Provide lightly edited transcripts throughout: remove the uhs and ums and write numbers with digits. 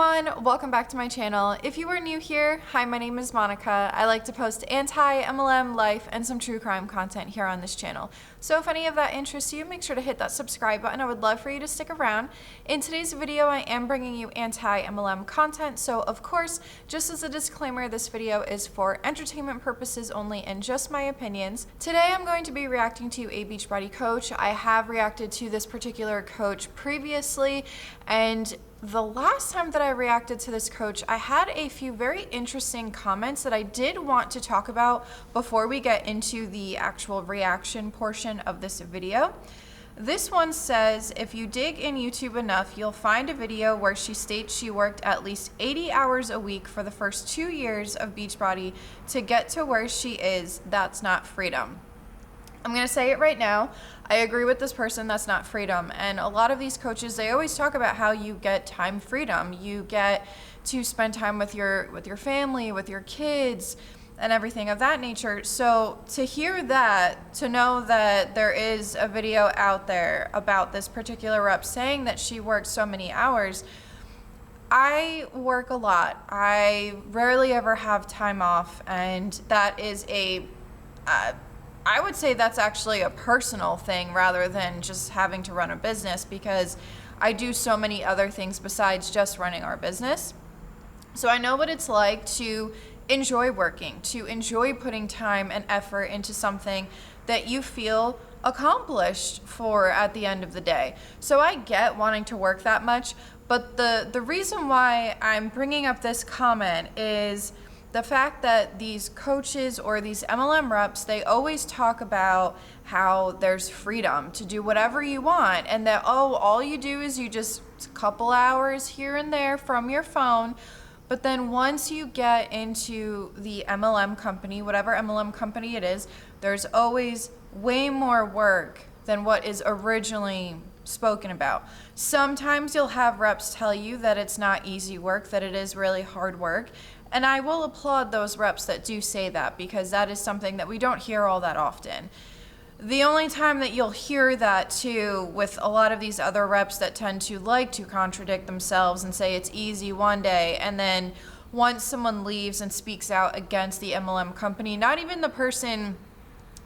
everyone, welcome back to my channel. If you are new here, hi, my name is Monica. I like to post anti-MLM life and some true crime content here on this channel. So if any of that interests you, make sure to hit that subscribe button. I would love for you to stick around. In today's video, I am bringing you anti-MLM content. So of course, just as a disclaimer, this video is for entertainment purposes only and just my opinions. Today, I'm going to be reacting to a Beachbody coach. I have reacted to this particular coach previously, and the last time that I reacted to this coach, I had a few very interesting comments that I did want to talk about before we get into the actual reaction portion of this video. This one says, if you dig in YouTube enough, you'll find a video where she states she worked at least 80 hours a week for the first 2 years of Beachbody to get to where she is. That's not freedom. I'm going to say it right now. I agree with this person, that's not freedom. And a lot of these coaches, they always talk about how you get time freedom. You get to spend time with your family, with your kids, and everything of that nature. So to hear that, to know that there is a video out there about this particular rep saying that she worked so many hours, I work a lot. I rarely ever have time off, and that is I would say that's actually a personal thing rather than just having to run a business, because I do so many other things besides just running our business. So I know what it's like to enjoy working, to enjoy putting time and effort into something that you feel accomplished for at the end of the day. So I get wanting to work that much, but the reason why I'm bringing up this comment is the fact that these coaches or these MLM reps, they always talk about how there's freedom to do whatever you want, and that, oh, all you do is you just a couple hours here and there from your phone. But then once you get into the MLM company, whatever MLM company it is, there's always way more work than what is originally spoken about. Sometimes you'll have reps tell you that it's not easy work, that it is really hard work. And I will applaud those reps that do say that, because that is something that we don't hear all that often. The only time that you'll hear that too, with a lot of these other reps that tend to like to contradict themselves and say it's easy one day, and then once someone leaves and speaks out against the MLM company, not even the person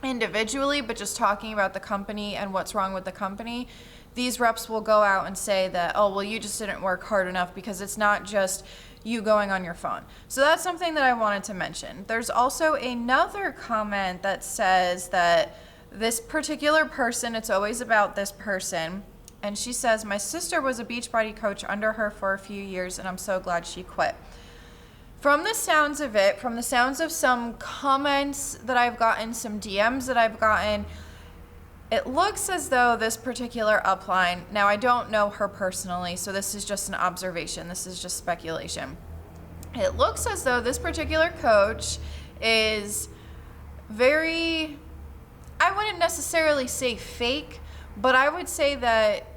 individually, but just talking about the company and what's wrong with the company, these reps will go out and say that, oh, well, you just didn't work hard enough, because it's not just you going on your phone. So that's something that I wanted to mention. There's also another comment that says that this particular person, it's always about this person, and she says, my sister was a Beachbody coach under her for a few years, and I'm so glad she quit. From the sounds of it, from the sounds of some comments that I've gotten, some DMs that I've gotten, it looks as though this particular upline, now I don't know her personally, so this is just an observation, this is just speculation. It looks as though this particular coach is very, I wouldn't necessarily say fake, but I would say that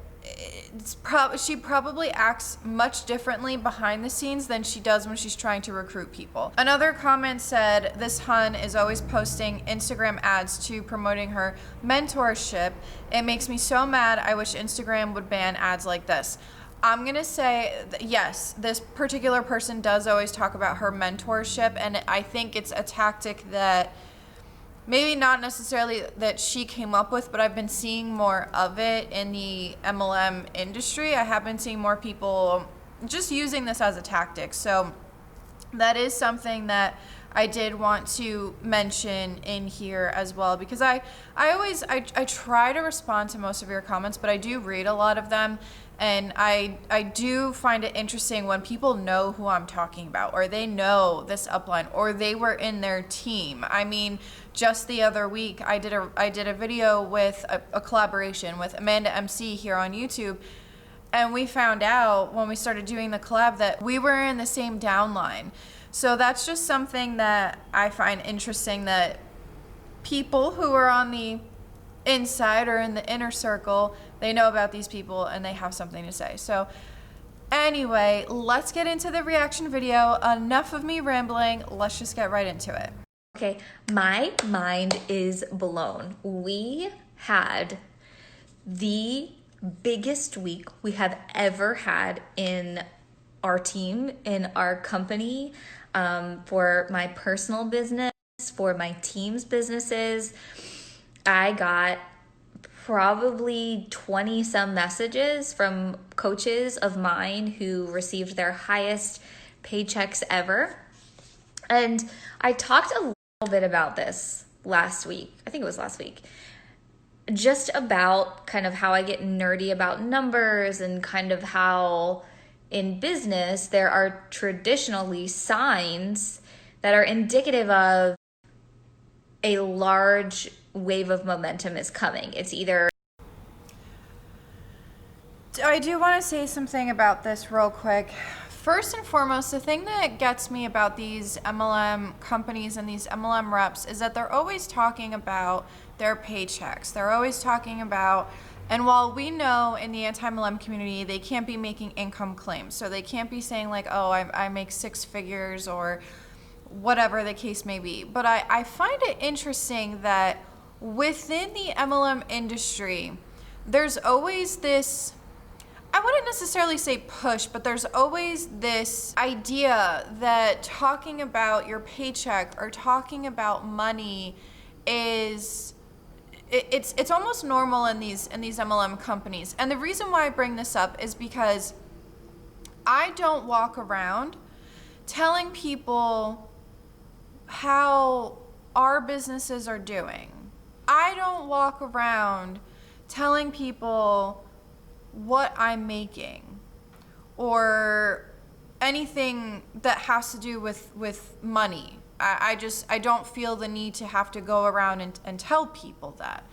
she probably acts much differently behind the scenes than she does when she's trying to recruit people. Another comment said, this hun is always posting Instagram ads to promoting her mentorship. It makes me so mad. I wish Instagram would ban ads like this. I'm gonna say, yes, this particular person does always talk about her mentorship, and I think it's a tactic that maybe not necessarily that she came up with, but I've been seeing more of it in the MLM industry. I have been seeing more people just using this as a tactic. So that is something that I did want to mention in here as well, because I try to respond to most of your comments, but I do read a lot of them. And I do find it interesting when people know who I'm talking about, or they know this upline, or they were in their team. I mean, just the other week, I did a video with a collaboration with Amanda MC here on YouTube, and we found out when we started doing the collab that we were in the same downline. So that's just something that I find interesting, that people who are on the inside or in the inner circle, they know about these people and they have something to say. So anyway, let's get into the reaction video. Enough of me rambling. Let's just get right into it. Okay, my mind is blown. We had the biggest week we have ever had in our team in our company, for my personal business, for my team's businesses. I got probably 20 some messages from coaches of mine who received their highest paychecks ever. And I talked a little bit about this last week. I think it was last week. Just about kind of how I get nerdy about numbers and kind of how in business there are traditionally signs that are indicative of a large wave of momentum is coming. It's either... I do want to say something about this real quick. First and foremost, the thing that gets me about these MLM companies and these MLM reps is that they're always talking about their paychecks. They're always talking about, and while we know in the anti-MLM community, they can't be making income claims. So they can't be saying like, oh, I make six figures or whatever the case may be. But I find it interesting that within the MLM industry, there's always this, I wouldn't necessarily say push, but there's always this idea that talking about your paycheck or talking about money is, it's almost normal in these MLM companies. And the reason why I bring this up is because I don't walk around telling people how our businesses are doing. I don't walk around telling people what I'm making or anything that has to do with money. I don't feel the need to have to go around and tell people that.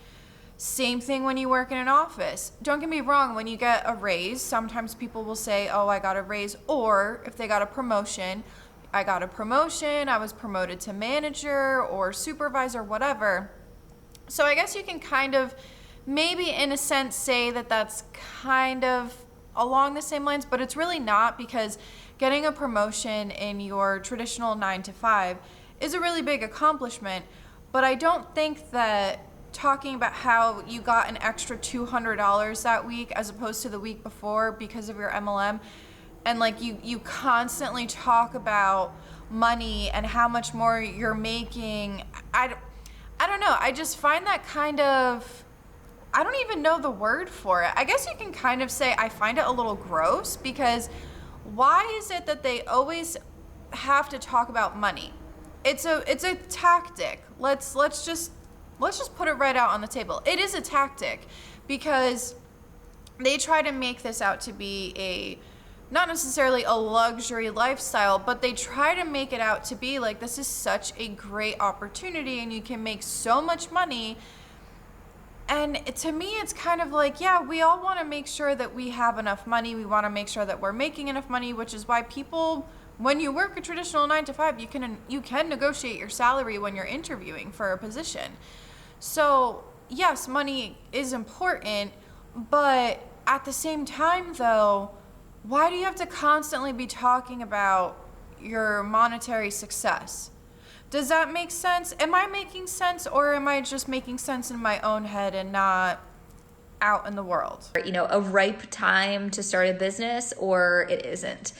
Same thing when you work in an office. Don't get me wrong, when you get a raise, sometimes people will say, oh, I got a raise, or if they got a promotion, I got a promotion, I was promoted to manager or supervisor, whatever. So I guess you can kind of maybe in a sense say that that's kind of along the same lines, but it's really not, because getting a promotion in your traditional 9 to 5 is a really big accomplishment. But I don't think that talking about how you got an extra $200 that week as opposed to the week before because of your MLM, and like you constantly talk about money and how much more you're making, I don't know. I just find that kind of, I don't even know the word for it. I guess you can kind of say I find it a little gross, because why is it that they always have to talk about money? It's a tactic. Let's just put it right out on the table. It is a tactic, because they try to make this out to be a, not necessarily a luxury lifestyle, but they try to make it out to be like this is such a great opportunity and you can make so much money. And to me, it's kind of like, yeah, we all want to make sure that we have enough money. We want to make sure that we're making enough money, which is why people, when you work a traditional 9 to 5, you can negotiate your salary when you're interviewing for a position. So yes, money is important, but at the same time though, why do you have to constantly be talking about your monetary success? Does that make sense? Am I making sense, or am I just making sense in my own head and not out in the world? You know, a ripe time to start a business, or it isn't.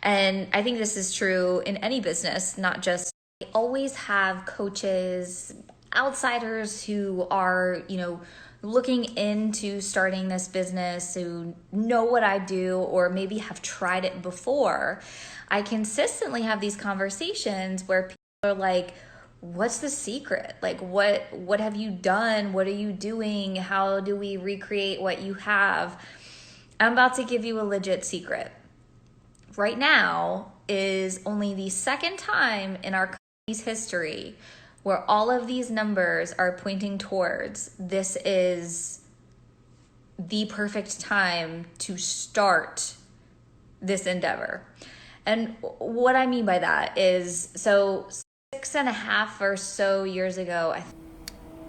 And I think this is true in any business, not just, I always have coaches, outsiders who are, you know, looking into starting this business, who know what I do or maybe have tried it before. I consistently have these conversations where people are like, what's the secret? Like, what have you done? What are you doing? How do we recreate what you have? I'm about to give you a legit secret. Right now is only the second time in our company's history where all of these numbers are pointing towards this is the perfect time to start this endeavor. And what I mean by that is, so 6.5 or so years ago,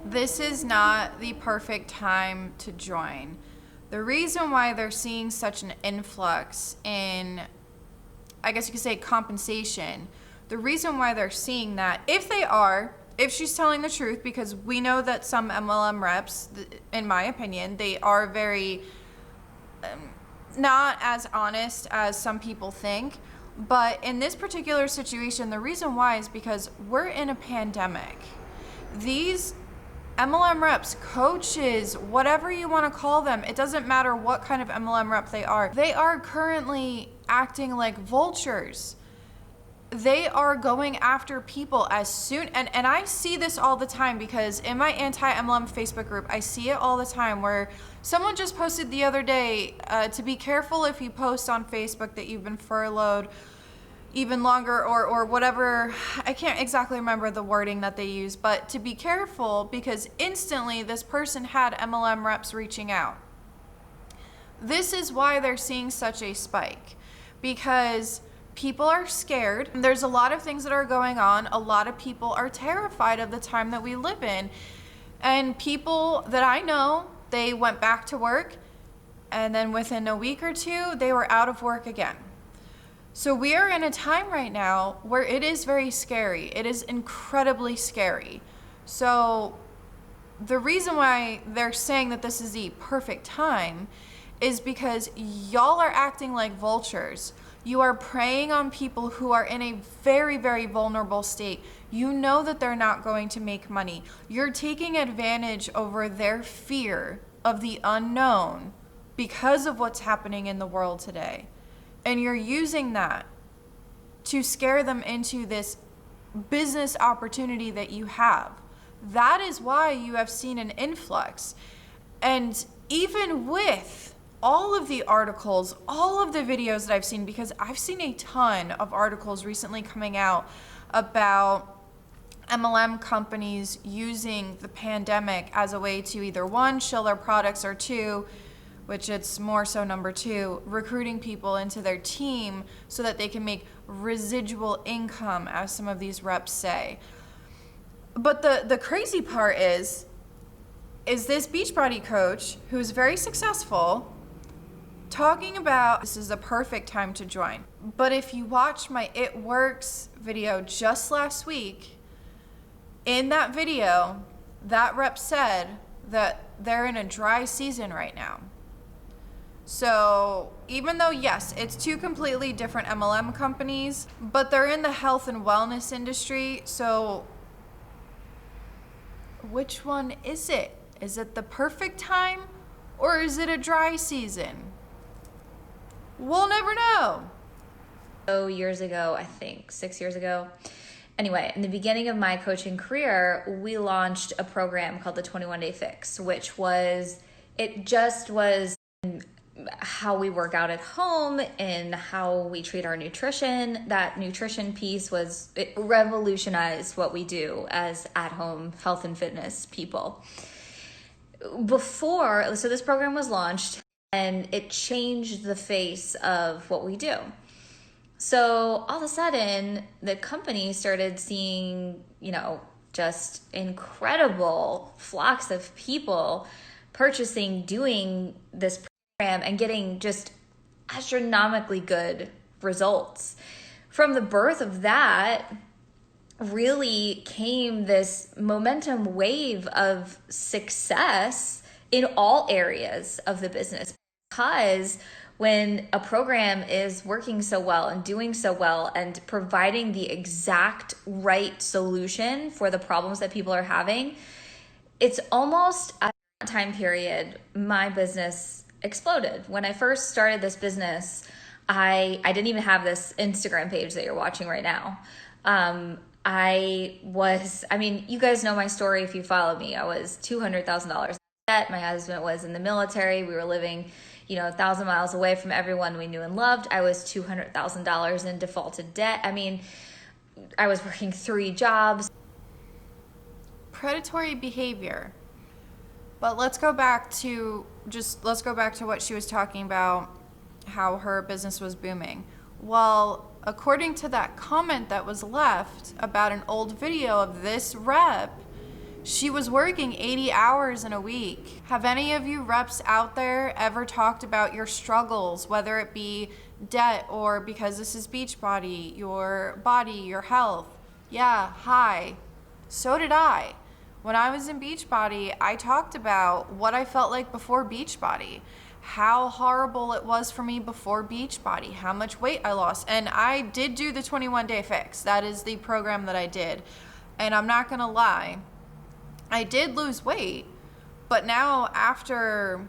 this is not the perfect time to join. The reason why they're seeing such an influx in, I guess you could say, compensation, the reason why they're seeing that, if she's telling the truth, because we know that some MLM reps, in my opinion, they are very not as honest as some people think. But in this particular situation, the reason why is because we're in a pandemic. These MLM reps, coaches, whatever you want to call them, it doesn't matter what kind of MLM rep they are currently acting like vultures. They are going after people as soon, and I see this all the time because in my anti-MLM Facebook group, I see it all the time where someone just posted the other day to be careful if you post on Facebook that you've been furloughed even longer or whatever. I can't exactly remember the wording that they use, but to be careful because instantly this person had MLM reps reaching out. This is why they're seeing such a spike, because people are scared. There's a lot of things that are going on. A lot of people are terrified of the time that we live in. And people that I know, they went back to work, and then within a week or two, they were out of work again. So we are in a time right now where it is very scary. It is incredibly scary. So the reason why they're saying that this is the perfect time is because y'all are acting like vultures. You are preying on people who are in a very, very vulnerable state. You know that they're not going to make money. You're taking advantage over their fear of the unknown because of what's happening in the world today. And you're using that to scare them into this business opportunity that you have. That is why you have seen an influx. And even with all of the articles, all of the videos that I've seen, because I've seen a ton of articles recently coming out about MLM companies using the pandemic as a way to either one, shill their products, or two, which it's more so number two, recruiting people into their team so that they can make residual income, as some of these reps say. But the crazy part is this Beachbody coach, who's very successful, talking about this is the perfect time to join. But if you watch my It Works video just last week, in that video, that rep said that they're in a dry season right now. So even though, yes, it's two completely different MLM companies, but they're in the health and wellness industry. So which one is it? Is it the perfect time or is it a dry season? We'll never know. So years ago, I think 6 years ago. Anyway, in the beginning of my coaching career, we launched a program called the 21 Day Fix, which was how we work out at home and how we treat our nutrition. That nutrition piece it revolutionized what we do as at-home health and fitness people. So this program was launched and it changed the face of what we do. So all of a sudden, the company started seeing, just incredible flocks of people purchasing, doing this program, and getting just astronomically good results. From the birth of that, really came this momentum wave of success in all areas of the business, because when a program is working so well and doing so well and providing the exact right solution for the problems that people are having, it's almost at that time period, my business exploded. When I first started this business, I didn't even have this Instagram page that you're watching right now. You guys know my story if you follow me. I was $200,000 in debt. My husband was in the military. We were living 1,000 miles away from everyone we knew and loved. I was $200,000 in defaulted debt. I was working 3 jobs. Predatory behavior. But let's go back to what she was talking about, how her business was booming. Well, according to that comment that was left about an old video of this rep, she was working 80 hours in a week. Have any of you reps out there ever talked about your struggles, whether it be debt or, because this is Beachbody, your body, your health? Yeah, hi. So did I. When I was in Beachbody, I talked about what I felt like before Beachbody, how horrible it was for me before Beachbody, how much weight I lost. And I did do the 21-day fix. That is the program that I did. And I'm not gonna lie, I did lose weight, but now after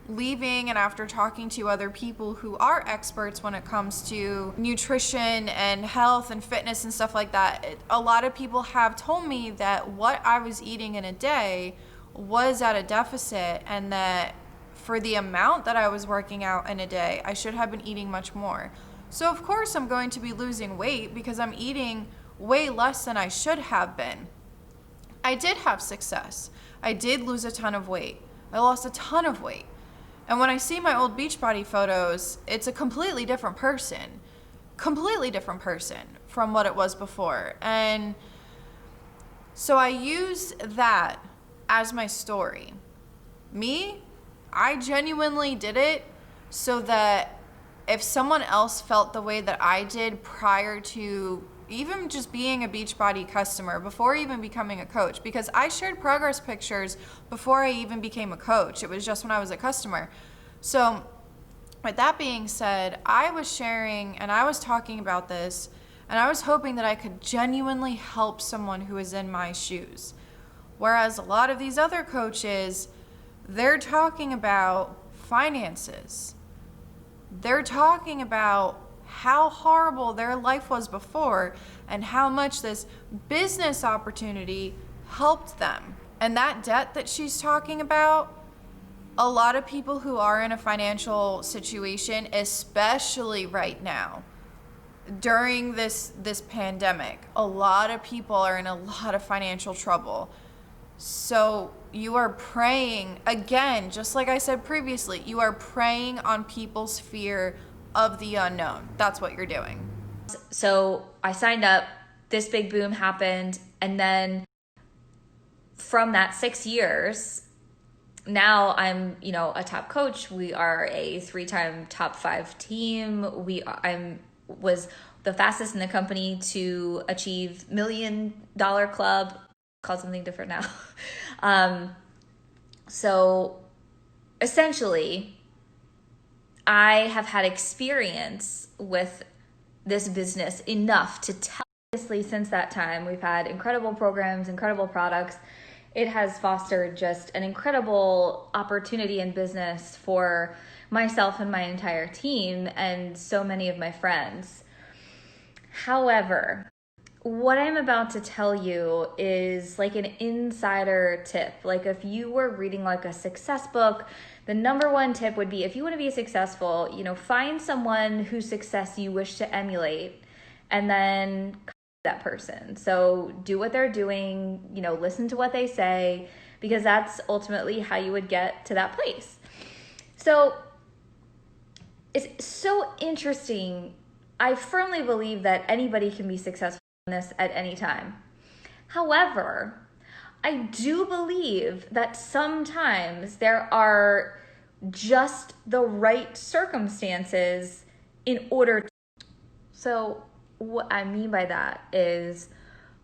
leaving and after talking to other people who are experts when it comes to nutrition and health and fitness and stuff like that, a lot of people have told me that what I was eating in a day was at a deficit, and that for the amount that I was working out in a day, I should have been eating much more. So of course I'm going to be losing weight because I'm eating way less than I should have been. I did have success. I did lose a ton of weight. I lost a ton of weight. And when I see my old Beachbody photos, it's a completely different person from what it was before. And so I use that as my story. Me, I genuinely did it so that if someone else felt the way that I did prior to even just being a Beachbody customer, before even becoming a coach, because I shared progress pictures before I even became a coach. It was just when I was a customer. So with that being said, I was sharing and I was talking about this, and I was hoping that I could genuinely help someone who is in my shoes. Whereas a lot of these other coaches, they're talking about finances. They're talking about how horrible their life was before and how much this business opportunity helped them. And that debt that she's talking about, a lot of people who are in a financial situation, especially right now, during this pandemic, a lot of people are in a lot of financial trouble. So you are preying, again, just like I said previously, you are preying on people's fear of the unknown. That's what you're doing. So I signed up, this big boom happened, and then from that 6 years, now I'm, a top coach. We are a 3-time top 5 team. I was the fastest in the company to achieve $1 million club, called something different now. So essentially, I have had experience with this business enough to tell. Obviously, since that time, we've had incredible programs, incredible products. It has fostered just an incredible opportunity in business for myself and my entire team and so many of my friends. However, what I'm about to tell you is like an insider tip. Like if you were reading like a success book, the number one tip would be, if you want to be successful, find someone whose success you wish to emulate and then copy that person. So do what they're doing, listen to what they say, because that's ultimately how you would get to that place. So it's so interesting. I firmly believe that anybody can be successful in this at any time. However, I do believe that sometimes there are just the right circumstances in order to. So what I mean by that is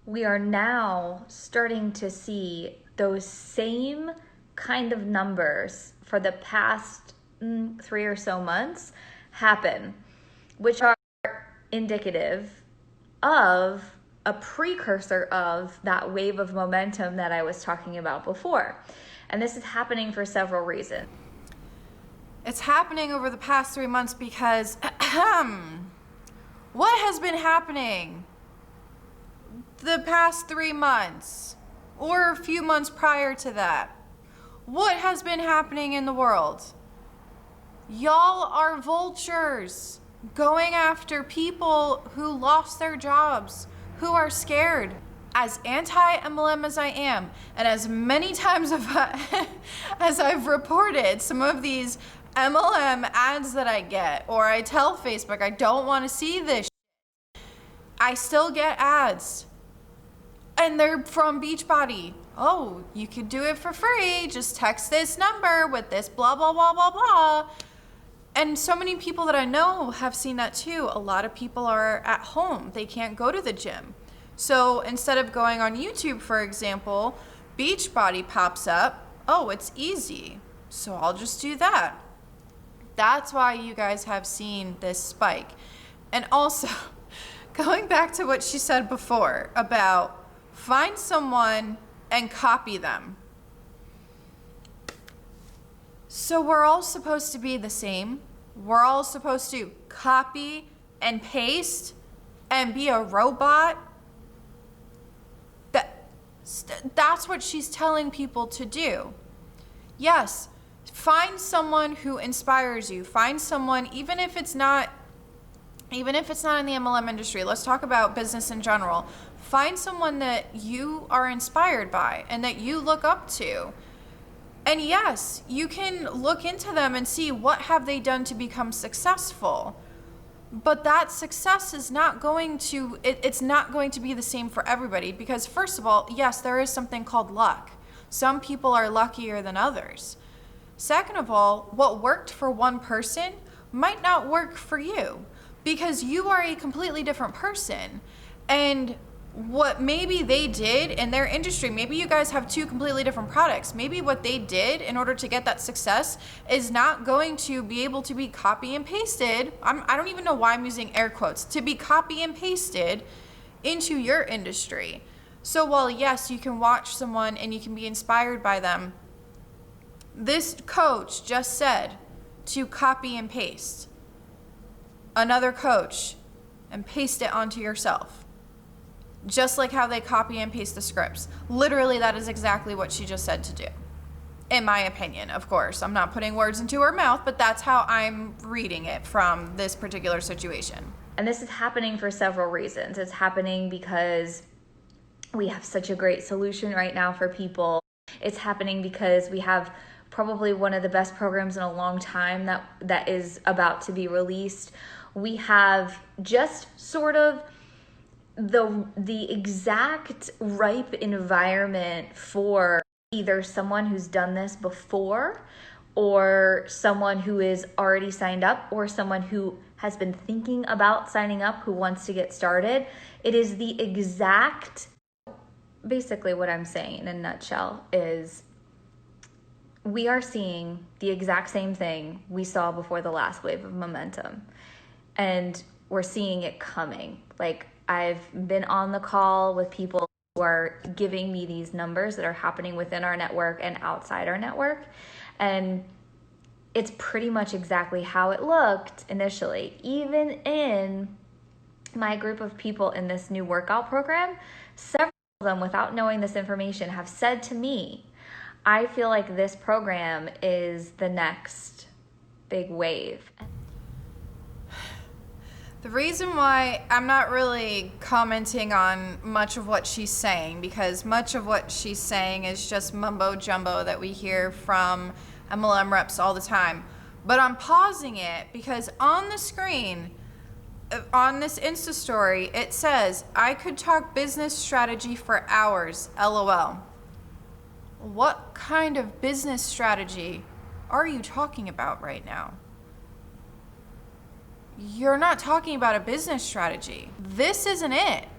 we are now starting to see those same kind of numbers for the past 3 or so months happen, which are indicative of a precursor of that wave of momentum that I was talking about before. And this is happening for several reasons. It's happening over the past 3 months because what has been happening the past 3 months or a few months prior to that? What has been happening in the world? Y'all are vultures going after people who lost their jobs, who are scared. As anti-MLM as I am, and as many times as I've reported some of these MLM ads that I get, or I tell Facebook I don't want to see this shit, I still get ads. And they're from Beachbody. Oh, you could do it for free. Just text this number with this blah, blah, blah, blah, blah. And so many people that I know have seen that too. A lot of people are at home. They can't go to the gym. So instead of going on YouTube, for example, Beachbody pops up. Oh, it's easy. So I'll just do that. That's why you guys have seen this spike. And also, going back to what she said before about find someone and copy them. So we're all supposed to be the same. We're all supposed to copy and paste and be a robot. That's what she's telling people to do. Yes, find someone who inspires you. Find someone, even if it's not in the MLM industry. Let's talk about business in general. Find someone that you are inspired by and that you look up to. And yes, you can look into them and see what have they done to become successful. But that success is not going to, it's not going to be the same for everybody, because first of all, yes, there is something called luck. Some people are luckier than others. Second of all, what worked for one person might not work for you, because you are a completely different person. And what maybe they did in their industry, maybe you guys have two completely different products. Maybe what they did in order to get that success is not going to be able to be copy and pasted. I don't even know why I'm using air quotes, to be copy and pasted into your industry. So while yes, you can watch someone and you can be inspired by them, this coach just said to copy and paste another coach and paste it onto yourself. Just like how they copy and paste the scripts. Literally, that is exactly what she just said to do. In my opinion, of course. I'm not putting words into her mouth, but that's how I'm reading it from this particular situation. And this is happening for several reasons. It's happening because we have such a great solution right now for people. It's happening because we have probably one of the best programs in a long time that is about to be released. We have just sort of the exact ripe environment for either someone who's done this before, or someone who is already signed up, or someone who has been thinking about signing up, who wants to get started. It is the exact, basically what I'm saying in a nutshell is we are seeing the exact same thing we saw before the last wave of momentum. And we're seeing it coming. Like, I've been on the call with people who are giving me these numbers that are happening within our network and outside our network. And it's pretty much exactly how it looked initially. Even in my group of people in this new workout program, several of them, without knowing this information, have said to me, I feel like this program is the next big wave. The reason why I'm not really commenting on much of what she's saying, because much of what she's saying is just mumbo jumbo that we hear from MLM reps all the time. But I'm pausing it because on the screen, on this Insta story, it says, I could talk business strategy for hours, LOL. What kind of business strategy are you talking about right now? You're not talking about a business strategy. This isn't it.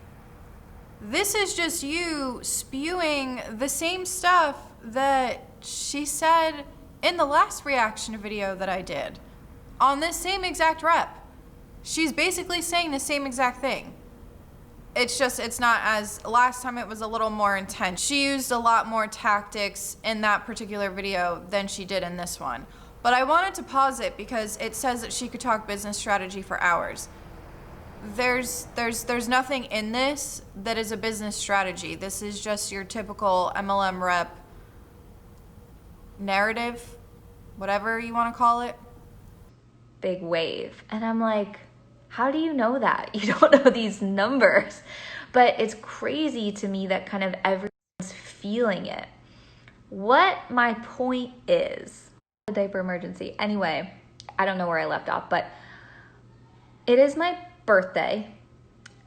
This is just you spewing the same stuff that she said in the last reaction video that I did on this same exact rep. She's basically saying the same exact thing. It's just, it's not as, last time it was a little more intense. She used a lot more tactics in that particular video than she did in this one. But I wanted to pause it because it says that she could talk business strategy for hours. There's nothing in this that is a business strategy. This is just your typical MLM rep narrative, whatever you want to call it. Big wave. And I'm like, how do you know that? You don't know these numbers. But it's crazy to me that kind of everyone's feeling it. What my point is, a diaper emergency. Anyway, I don't know where I left off, but it is my birthday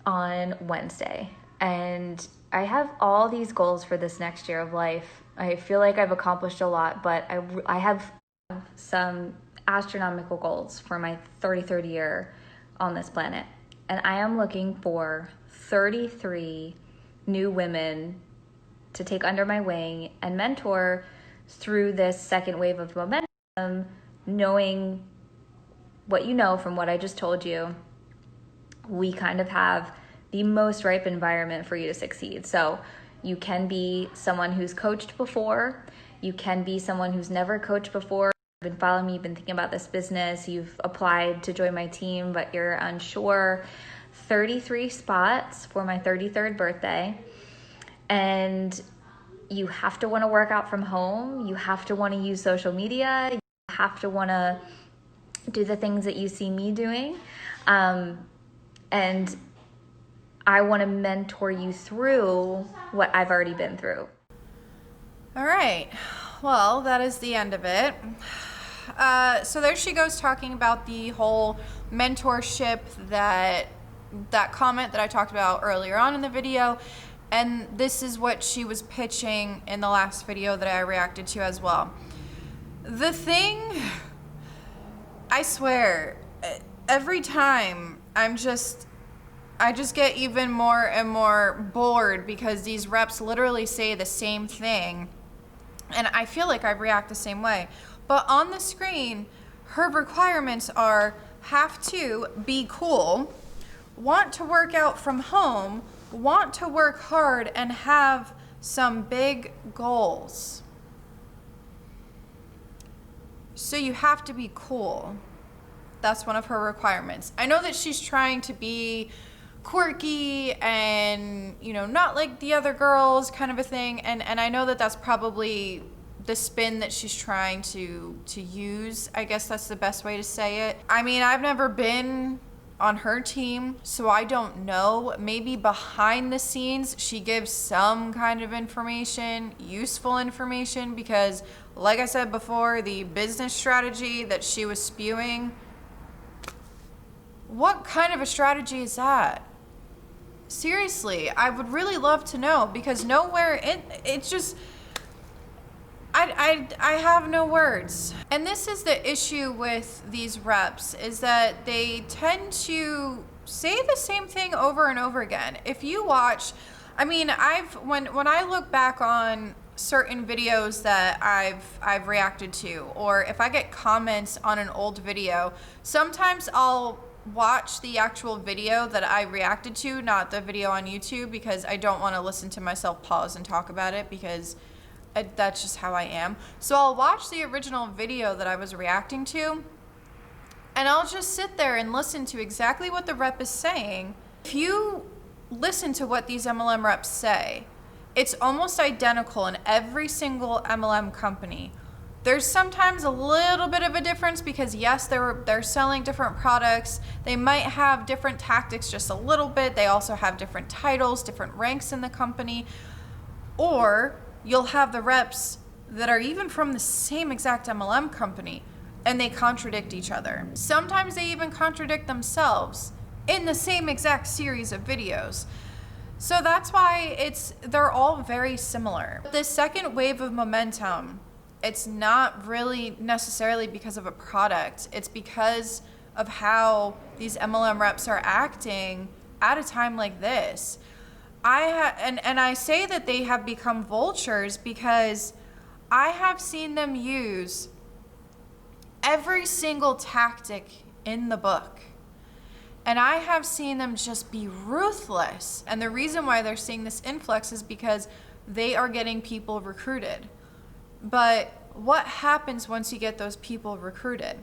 on Wednesday. And I have all these goals for this next year of life. I feel like I've accomplished a lot, but I have some astronomical goals for my 33rd year on this planet. And I am looking for 33 new women to take under my wing and mentor through this second wave of momentum, knowing what you know from what I just told you, we kind of have the most ripe environment for you to succeed. So you can be someone who's coached before. You can be someone who's never coached before. You've been following me, you've been thinking about this business, you've applied to join my team, but you're unsure. 33 spots for my 33rd birthday. And you have to want to work out from home. You have to want to use social media. You have to want to do the things that you see me doing. And I want to mentor you through what I've already been through. All right. Well, that is the end of it. So there she goes talking about the whole mentorship, that comment that I talked about earlier on in the video. And this is what she was pitching in the last video that I reacted to as well. The thing, I swear, every time I just get even more and more bored because these reps literally say the same thing. And I feel like I react the same way. But on the screen, her requirements are: have to be cool, want to work out from home, want to work hard, and have some big goals. So you have to be cool. That's one of her requirements. I know that she's trying to be quirky and, not like the other girls kind of a thing. And I know that that's probably the spin that she's trying to use. I guess that's the best way to say it. I mean, I've never been on her team, so I don't know. Maybe behind the scenes she gives some kind of information, useful information, because like I said before, the business strategy that she was spewing, what kind of a strategy is that? Seriously, I would really love to know, because nowhere it's just, I have no words. And this is the issue with these reps, is that they tend to say the same thing over and over again. If you watch, I mean, when I look back on certain videos that I've reacted to, or if I get comments on an old video, sometimes I'll watch the actual video that I reacted to, not the video on YouTube, because I don't want to listen to myself pause and talk about it, because that's just how I am. So I'll watch the original video that I was reacting to, and I'll just sit there and listen to exactly what the rep is saying. If you listen to what these MLM reps say, it's almost identical in every single MLM company. There's sometimes a little bit of a difference because yes, they're selling different products. They might have different tactics just a little bit. They also have different titles, different ranks in the company. Or you'll have the reps that are even from the same exact MLM company, and they contradict each other. Sometimes they even contradict themselves in the same exact series of videos. So that's why they're all very similar. The second wave of momentum, it's not really necessarily because of a product. It's because of how these MLM reps are acting at a time like this. I say that they have become vultures because I have seen them use every single tactic in the book. And I have seen them just be ruthless. And the reason why they're seeing this influx is because they are getting people recruited. But what happens once you get those people recruited?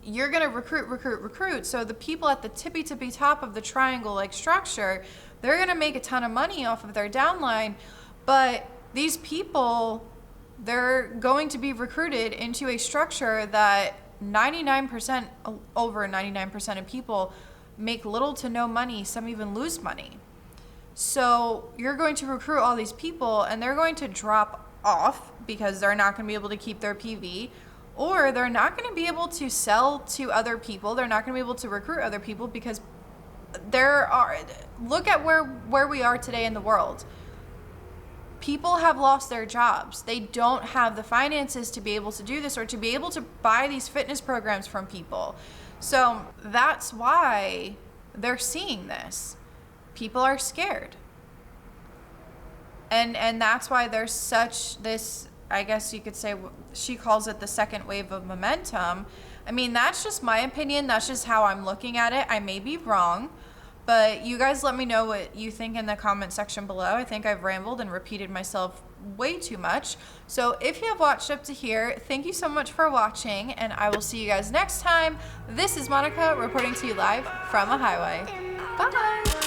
You're going to recruit. So the people at the tippy top of the triangle-like structure, they're going to make a ton of money off of their downline. But these people, they're going to be recruited into a structure that 99%, over 99% of people make little to no money. Some even lose money. So you're going to recruit all these people, and they're going to drop off because they're not going to be able to keep their PV, or they're not going to be able to sell to other people. They're not going to be able to recruit other people because look at where we are today in the world. People have lost their jobs. They don't have the finances to be able to do this, or to be able to buy these fitness programs from people. So that's why they're seeing this. People are scared. And that's why there's such this I guess you could say she calls it the second wave of momentum. I mean, that's just my opinion. That's just how I'm looking at it. I may be wrong, but you guys let me know what you think in the comment section below. I think I've rambled and repeated myself way too much. So if you have watched up to here, thank you so much for watching, and I will see you guys next time. This is Monica reporting to you live from a highway. Bye.